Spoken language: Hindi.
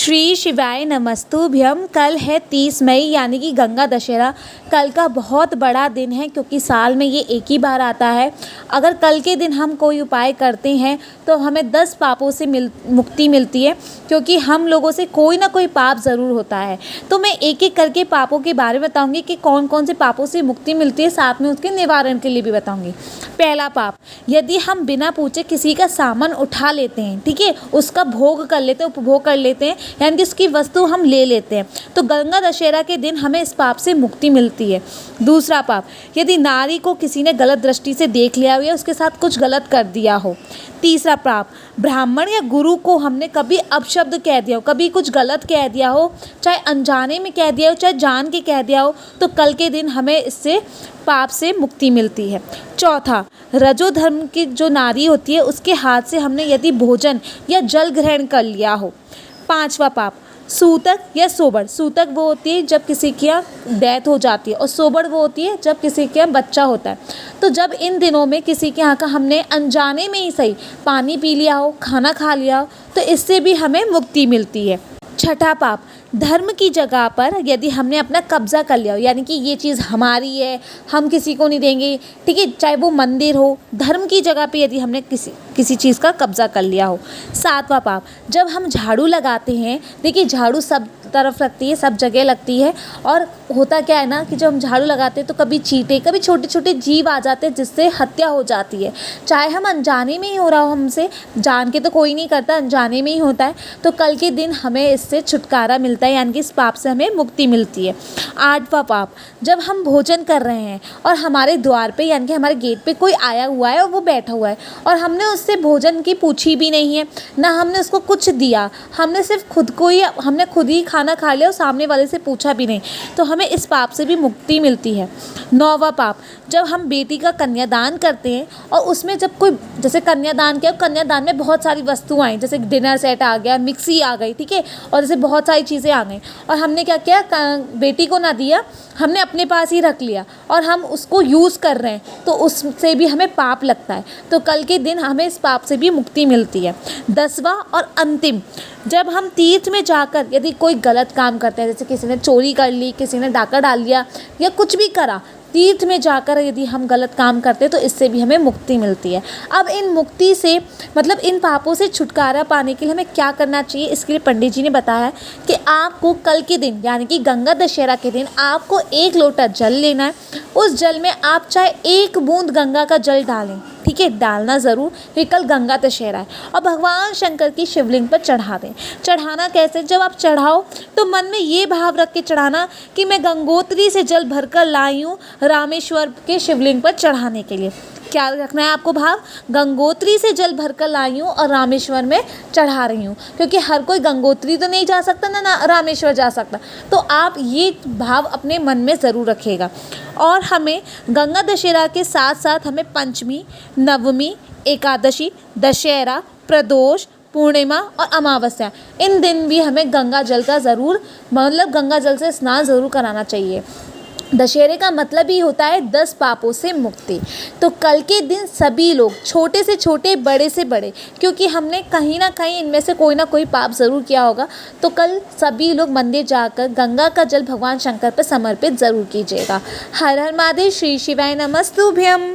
श्री शिवाय नमस्तुभ्यम। कल है 30 मई यानी कि गंगा दशहरा। कल का बहुत बड़ा दिन है क्योंकि साल में ये एक ही बार आता है। अगर कल के दिन हम कोई उपाय करते हैं तो हमें 10 पापों से मुक्ति मिलती है, क्योंकि हम लोगों से कोई ना कोई पाप ज़रूर होता है। तो मैं एक एक करके पापों के बारे में बताऊंगी कि कौन कौन से पापों से मुक्ति मिलती है, साथ में उसके निवारण के लिए भी बताऊंगी। पहला पाप, यदि हम बिना पूछे किसी का सामान उठा लेते हैं, ठीक है, उसका भोग कर लेते हैं, उपभोग कर लेते हैं, यानी कि उसकी वस्तु हम ले लेते हैं, तो गंगा दशहरा के दिन हमें इस पाप से मुक्ति मिलती है। दूसरा पाप, यदि नारी को किसी ने गलत दृष्टि से देख लिया हो या उसके साथ कुछ गलत कर दिया हो। तीसरा पाप, ब्राह्मण या गुरु को हमने कभी अपशब्द कह दिया हो, कभी कुछ गलत कह दिया हो, चाहे अनजाने में कह दिया हो चाहे जान के कह दिया हो, तो कल के दिन हमें इससे पाप से मुक्ति मिलती है। चौथा, रजो धर्म की जो नारी होती है उसके हाथ से हमने यदि भोजन या जल ग्रहण कर लिया हो। पांचवा पाप, सूतक या सोबड़। सूतक वो होती है जब किसी की डेथ हो जाती है और सोबड़ वो होती है जब किसी के बच्चा होता है। तो जब इन दिनों में किसी के यहाँ का हमने अनजाने में ही सही पानी पी लिया हो, खाना खा लिया हो, तो इससे भी हमें मुक्ति मिलती है। छठा पाप, धर्म की जगह पर यदि हमने अपना कब्जा कर लिया हो, यानी कि ये चीज़ हमारी है, हम किसी को नहीं देंगे, ठीक है, चाहे वो मंदिर हो, धर्म की जगह पे यदि हमने किसी चीज़ का कब्जा कर लिया हो। सातवां पाप, जब हम झाड़ू लगाते हैं, देखिए झाड़ू सब तरफ लगती है, सब जगह लगती है, और होता क्या है ना कि जब हम झाड़ू लगाते हैं तो कभी चींटे, कभी छोटे छोटे जीव आ जाते हैं जिससे हत्या हो जाती है। चाहे हम अनजाने में ही हो रहा हो हमसे, जान के तो कोई नहीं करता, अनजाने में ही होता है, तो कल के दिन हमें इससे छुटकारा मिलता है, यानी कि इस पाप से हमें मुक्ति मिलती है। आठवां पाप, जब हम भोजन कर रहे हैं और हमारे द्वार पे यानी कि हमारे गेट पे कोई आया हुआ है और वो बैठा हुआ है और हमने उससे भोजन की पूछी भी नहीं है, ना हमने उसको कुछ दिया, हमने सिर्फ हमने खुद ही खाना खा लिया और सामने वाले से पूछा भी नहीं, तो हमें इस पाप से भी मुक्ति मिलती है। नौवां पाप, जब हम बेटी का कन्यादान करते हैं और उसमें जब कोई जैसे कन्यादान किया, कन्यादान में बहुत सारी वस्तुएं आई, जैसे डिनर सेट आ गया, मिक्सी आ गई, ठीक है, और जैसे बहुत सारी चीज़ें आ गई, और हमने क्या किया, बेटी को ना दिया, हमने अपने पास ही रख लिया और हम उसको यूज़ कर रहे हैं, तो उससे भी हमें पाप लगता है। तो कल के दिन हमें इस पाप से भी मुक्ति मिलती है। 10वां और अंतिम, जब हम तीर्थ में जाकर यदि कोई गलत काम करते हैं, जैसे किसी ने चोरी कर ली, किसी ने डाका डाल लिया या कुछ भी करा, तीर्थ में जाकर यदि हम गलत काम करते हैं तो इससे भी हमें मुक्ति मिलती है। अब इन मुक्ति से मतलब इन पापों से छुटकारा पाने के लिए हमें क्या करना चाहिए, इसके लिए पंडित जी ने बताया कि आपको कल के दिन यानी कि गंगा दशहरा के दिन आपको 1 लोटा जल लेना है। उस जल में आप चाहे 1 बूंद गंगा का जल डालें, ठीक है, डालना ज़रूर, क्योंकि कल गंगा दशहरा है, और भगवान शंकर की शिवलिंग पर चढ़ा दें। चढ़ाना कैसे, जब आप चढ़ाओ तो मन में ये भाव रख के चढ़ाना कि मैं गंगोत्री से जल भरकर लाई हूँ रामेश्वर के शिवलिंग पर चढ़ाने के लिए। क्या रखना है आपको भाव, गंगोत्री से जल भरकर लाई हूँ और रामेश्वर में चढ़ा रही हूँ, क्योंकि हर कोई गंगोत्री तो नहीं जा सकता ना रामेश्वर जा सकता, तो आप ये भाव अपने मन में ज़रूर रखिएगा। और हमें गंगा दशहरा के साथ साथ हमें पंचमी, नवमी, एकादशी, दशहरा, प्रदोष, पूर्णिमा और अमावस्या, इन दिन भी हमें गंगा जल का ज़रूर मतलब गंगा जल से स्नान ज़रूर कराना चाहिए। दशहरे का मतलब ही होता है 10 पापों से मुक्ति। तो कल के दिन सभी लोग, छोटे से छोटे, बड़े से बड़े, क्योंकि हमने कहीं ना कहीं इनमें से कोई ना कोई पाप ज़रूर किया होगा, तो कल सभी लोग मंदिर जाकर गंगा का जल भगवान शंकर पर समर्पित ज़रूर कीजिएगा। हर हर महादेव। श्री शिवाय नमस्तुभ्यम।